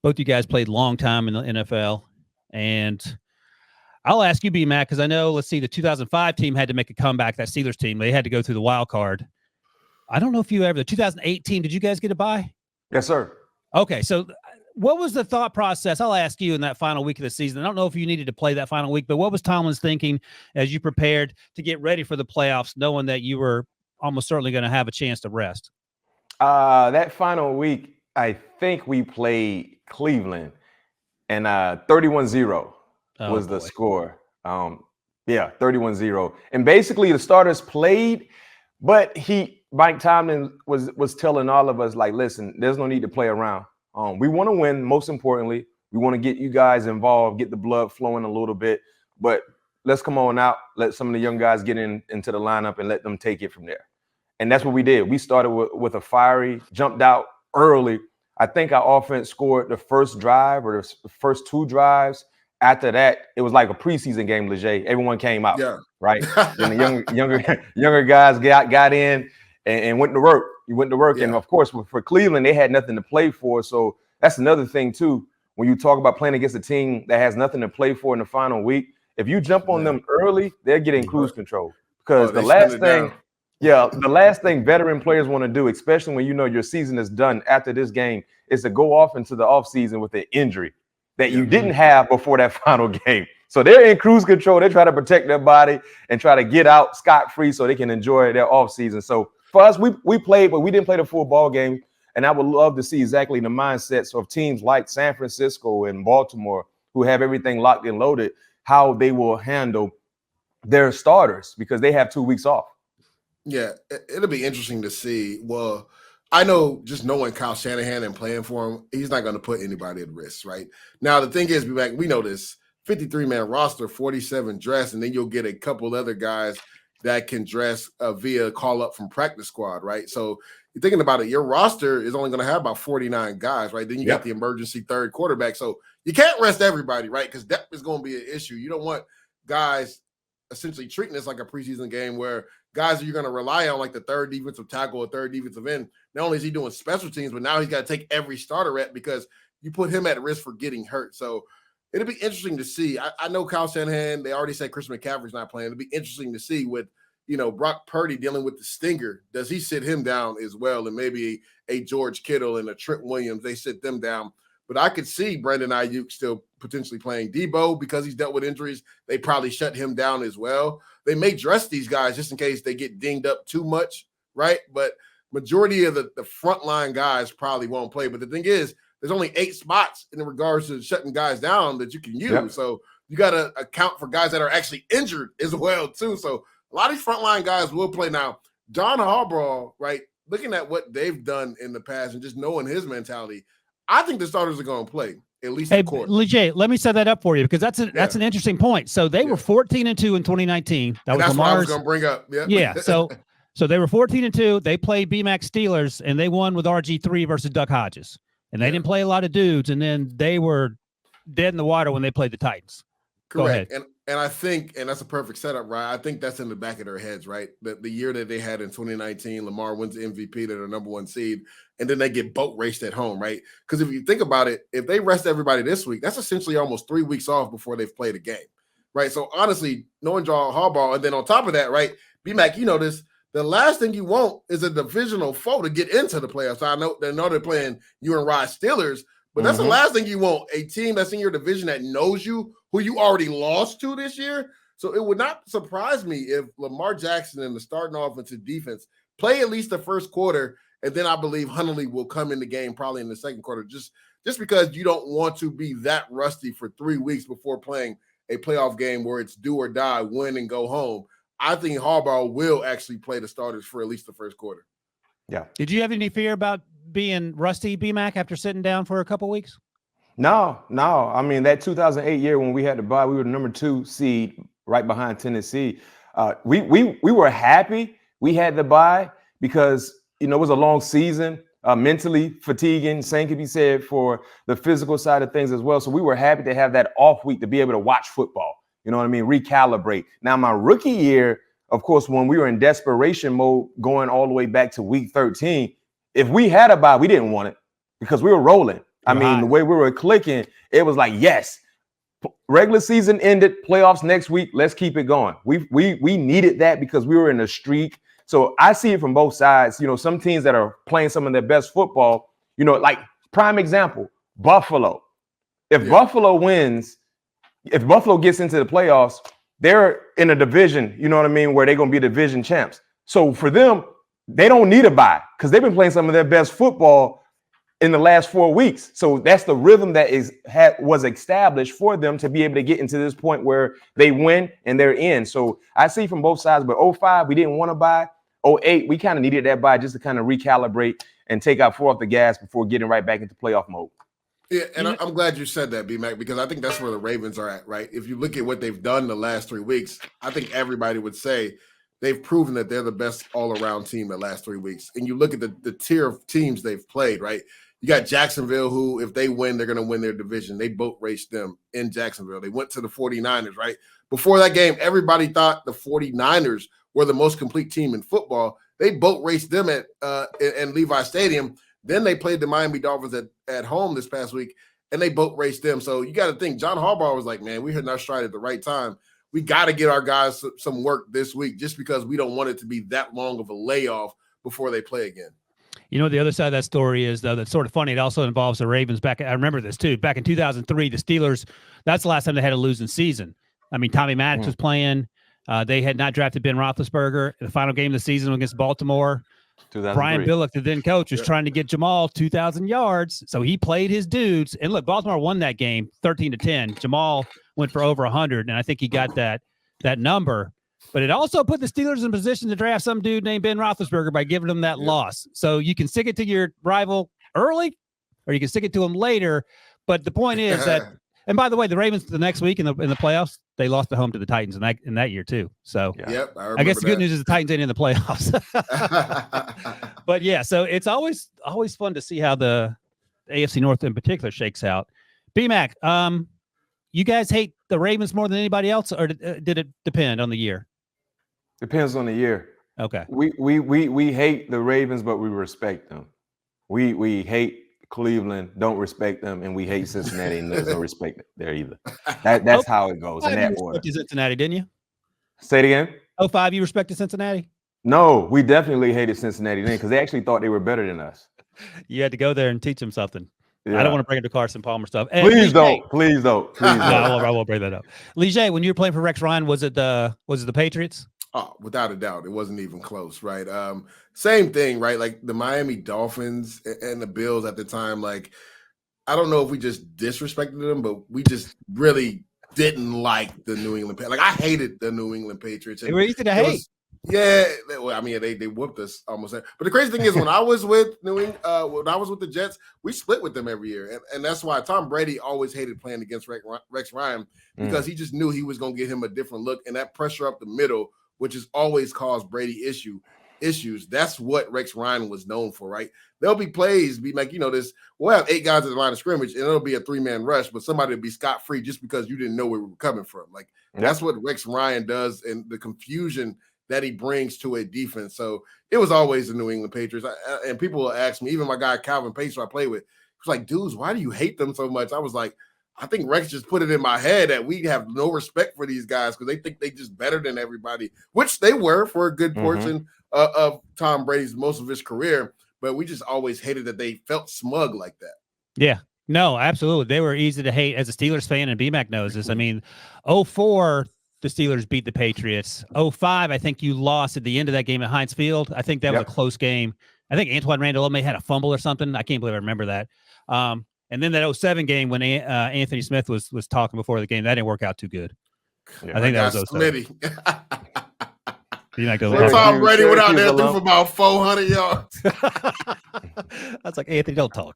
Both you guys played long time in the NFL, and I'll ask you, B-Mac, because I know, let's see, the 2005 team had to make a comeback, that Steelers team. They had to go through the wild card. I don't know if you ever – the 2018, did you guys get a bye? Yes, sir. Okay, so what was the thought process? I'll ask you in that final week of the season. I don't know if you needed to play that final week, but what was Tomlin's thinking as you prepared to get ready for the playoffs, knowing that you were almost certainly going to have a chance to rest? That final week, I think we played Cleveland, and 31-0 was the score. 31-0. And basically the starters played, but Mike Tomlin was telling all of us, like, listen, there's no need to play around. We want to win, most importantly. We want to get you guys involved, get the blood flowing a little bit, but let's come on out, let some of the young guys get into the lineup and let them take it from there. And that's what we did. We started with a fiery, jumped out early. I think our offense scored the first drive or the first two drives. After that, it was like a preseason game, Leger. Everyone came out, right? And the younger guys got in and went to work. You went to work. Yeah. And, of course, for Cleveland, they had nothing to play for. So that's another thing, too. When you talk about playing against a team that has nothing to play for in the final week, if you jump on them early, they're getting cruise control. Because the last thing veteran players want to do, especially when you know your season is done after this game, is to go off into the offseason with an injury that you didn't have before that final game. So they're in cruise control. They try to protect their body and try to get out scot-free so they can enjoy their offseason. So for us, we played, but we didn't play the full ball game. And I would love to see exactly the mindsets of teams like San Francisco and Baltimore, who have everything locked and loaded, how they will handle their starters because they have 2 weeks off. Yeah, it'll be interesting to see. Well, I know just knowing Kyle Shanahan and playing for him, he's not going to put anybody at risk, right? Now, the thing is, we know this 53-man roster, 47 dress, and then you'll get a couple other guys that can dress via call up from practice squad, right? So you're thinking about it, your roster is only going to have about 49 guys, right? Then you got the emergency third quarterback. So you can't rest everybody, right? Because depth is going to be an issue. You don't want guys essentially treating this like a preseason game where guys that you're going to rely on, like the third defensive tackle or third defensive end, not only is he doing special teams, but now he's got to take every starter rep because you put him at risk for getting hurt. So it'll be interesting to see. I know Kyle Shanahan, they already said Christian McCaffrey's not playing. It'll be interesting to see with, Brock Purdy dealing with the stinger. Does he sit him down as well? And maybe a George Kittle and a Trent Williams, they sit them down. But I could see Brandon Ayuk still potentially playing. Debo, because he's dealt with injuries, they probably shut him down as well. They may dress these guys just in case they get dinged up too much, right? But majority of the frontline guys probably won't play. But the thing is, there's only 8 spots in regards to shutting guys down that you can use. Yep. So you got to account for guys that are actually injured as well, too. So a lot of these frontline guys will play. Now, John Harbaugh, right, looking at what they've done in the past and just knowing his mentality, I think the starters are going to play at least a quarter. Leger, let me set that up for you because that's an interesting point. So they were 14-2 in 2019. That's what I was going to bring up. Yeah. So they were 14-2. They played BMAC Steelers and they won with RG3 versus Duck Hodges. And they didn't play a lot of dudes. And then they were dead in the water when they played the Titans. Correct. Go ahead. And I think, and that's a perfect setup, right? I think that's in the back of their heads, right? The year that they had in 2019, Lamar wins the MVP, they're the number 1 seed, and then they get boat raced at home, right? Because if you think about it, if they rest everybody this week, that's essentially almost 3 weeks off before they've played a game, right? So honestly, knowing John Harbaugh, and then on top of that, right, B-Mac, you know this, the last thing you want is a divisional foe to get into the playoffs. I know they're playing you and Rod Steelers, but that's the last thing you want, a team that's in your division that knows you, who you already lost to this year. So it would not surprise me if Lamar Jackson and the starting offensive defense play at least the first quarter, and then I believe Huntley will come in the game probably in the second quarter, just because you don't want to be that rusty for 3 weeks before playing a playoff game where it's do or die, win and go home. I think Harbaugh will actually play the starters for at least the first quarter. Yeah. Did you have any fear about being rusty, B-Mac, after sitting down for a couple weeks? No. I mean, that 2008 year when we had to bye, we were the number 2 seed right behind Tennessee. We were happy we had the bye because, it was a long season, mentally fatiguing. Same could be said for the physical side of things as well. So we were happy to have that off week to be able to watch football. You know what I mean? Recalibrate. Now, my rookie year, of course, when we were in desperation mode going all the way back to week 13, if we had a bye, we didn't want it because we were rolling. I mean, the way we were clicking, it was like, yes, regular season ended, playoffs next week. Let's keep it going. We needed that because we were in a streak. So I see it from both sides. You know, some teams that are playing some of their best football, you know, like prime example, Buffalo. If Buffalo wins, if Buffalo gets into the playoffs, they're in a division, you know what I mean, where they're going to be division champs. So for them, they don't need a bye because they've been playing some of their best football in the last 4 weeks. So that's the rhythm that was established for them to be able to get into this point where they win and they're in. So I see from both sides, but 05, we didn't want to buy. 08, we kind of needed that buy just to kind of recalibrate and take our foot off the gas before getting right back into playoff mode. Yeah, and I'm glad you said that, B-Mac, because I think that's where the Ravens are at, right? If you look at what they've done the last 3 weeks, I think everybody would say they've proven that they're the best all-around team the last 3 weeks. And you look at the tier of teams they've played, right? You got Jacksonville, who, if they win, they're going to win their division. They boat raced them in Jacksonville. They went to the 49ers, right? Before that game, everybody thought the 49ers were the most complete team in football. They boat raced them at Levi Stadium. Then they played the Miami Dolphins at home this past week, and they boat raced them. So you got to think, John Harbaugh was like, man, we hit our stride at the right time. We got to get our guys some work this week just because we don't want it to be that long of a layoff before they play again. You know, the other side of that story is, though, that's sort of funny. It also involves the Ravens back. I remember this, too. Back in 2003, the Steelers, that's the last time they had a losing season. I mean, Tommy Maddox was playing. They had not drafted Ben Roethlisberger. The final game of the season against Baltimore, Brian Billick, the then coach, was trying to get Jamal 2,000 yards. So he played his dudes. And look, Baltimore won that game 13-10. Jamal went for over 100, and I think he got that number. But it also put the Steelers in position to draft some dude named Ben Roethlisberger by giving them that loss. So you can stick it to your rival early, or you can stick it to him later. But the point is that, and by the way, the Ravens the next week in the playoffs, they lost at home to the Titans in that year too. So I guess the good news is the Titans ain't in the playoffs. But yeah, so it's always fun to see how the AFC North in particular shakes out. B-Mac, you guys hate the Ravens more than anybody else, or did it depend on the year? Depends on the year. Okay. We hate the Ravens, but we respect them. We hate Cleveland, don't respect them, and we hate Cincinnati, and there's no respect there either. That's how it goes in that order. You Cincinnati, didn't you? Say it again. 05, you respected Cincinnati? No, we definitely hated Cincinnati then because they actually thought they were better than us. You had to go there and teach them something. Yeah. I don't want to bring it to Carson Palmer stuff. And Please don't. No, I won't bring that up. Lige, when you were playing for Rex Ryan, was it the Patriots? Oh, without a doubt. It wasn't even close, right? Same thing, right? Like the Miami Dolphins and the Bills at the time, like, I don't know if we just disrespected them, but we just really didn't like the New England Patriots. Like, I hated the New England Patriots. They were easy to hate. I mean, they whooped us almost. But the crazy thing is, when I was with when I was with the Jets, we split with them every year, and that's why Tom Brady always hated playing against Rex Ryan because he just knew he was going to get him a different look, and that pressure up the middle, which has always caused Brady issues. That's what Rex Ryan was known for, right? There'll be plays, be like, we'll have 8 guys at the line of scrimmage, and it'll be a 3-man rush, but somebody will be scot-free just because you didn't know where we were coming from. Like, that's what Rex Ryan does, and the confusion that he brings to a defense. So it was always the New England Patriots. And people will ask me, even my guy Calvin Pace, who I play with, he was like, dudes, why do you hate them so much? I was like, I think Rex just put it in my head that we have no respect for these guys because they think they just better than everybody, which they were for a good portion of Tom Brady's most of his career. But we just always hated that they felt smug like that. Yeah. No, absolutely. They were easy to hate as a Steelers fan, and B-Mac knows this. I mean, 04, the Steelers beat the Patriots. 05, I think you lost at the end of that game at Heinz Field. I think that was a close game. I think Antoine Randall may had a fumble or something. I can't believe I remember that. And then that 07 game when Anthony Smith was talking before the game, that didn't work out too good. Yeah, I think that was 07. Tom Brady went out there threw for about 400 yards. I was like, Anthony, don't talk.